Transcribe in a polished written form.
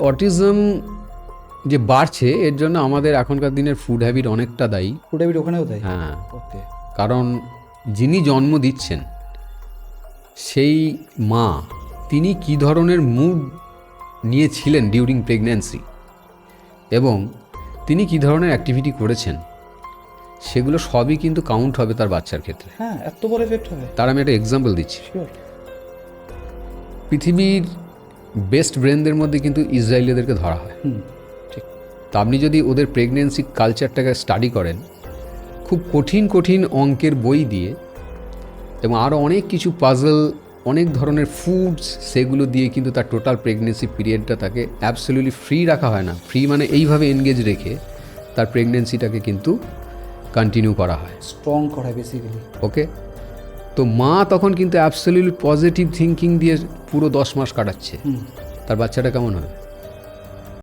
Autism যে বাড়ছে এর জন্য আমাদের এখনকার দিনের ফুড হ্যাবিট অনেকটা দায়ী। ফুড হ্যাবিট ওখানেও তাই? হ্যাঁ, ওকে। কারণ যিনি জন্ম দিচ্ছেন সেই মা, তিনি কী ধরনের মুড নিয়েছিলেন ডিউরিং প্রেগন্যান্সি এবং তিনি কী ধরনের অ্যাক্টিভিটি করেছেন, সেগুলো সবই কিন্তু কাউন্ট হবে তার বাচ্চার ক্ষেত্রে। হ্যাঁ, এত বড় এফেক্ট হবে। তার আমি একটা এক্সাম্পল দিচ্ছি। শিওর। পৃথিবীর বেস্ট ব্রেনদের মধ্যে কিন্তু ইসরায়েলিদেরকে ধরা হয়। ঠিক। তা আপনি যদি ওদের প্রেগনেন্সি কালচারটাকে স্টাডি করেন, খুব কঠিন কঠিন অঙ্কের বই দিয়ে এবং আরও অনেক কিছু পাজল, অনেক ধরনের ফুডস, সেগুলো দিয়ে কিন্তু তার টোটাল প্রেগনেন্সি পিরিয়ডটা তাকে অ্যাবসলিউটলি ফ্রি রাখা হয় না। ফ্রি মানে এইভাবে এনগেজ রেখে তার প্রেগনেন্সিটাকে কিন্তু কন্টিনিউ করা হয়, স্ট্রং করা বেসিক্যালি। ওকে। তো মা তখন কিন্তু অ্যাবসলিউটলি পজিটিভ থিঙ্কিং দিয়ে পুরো 10 মাস কাটাচ্ছে, তার বাচ্চাটা কেমন হবে?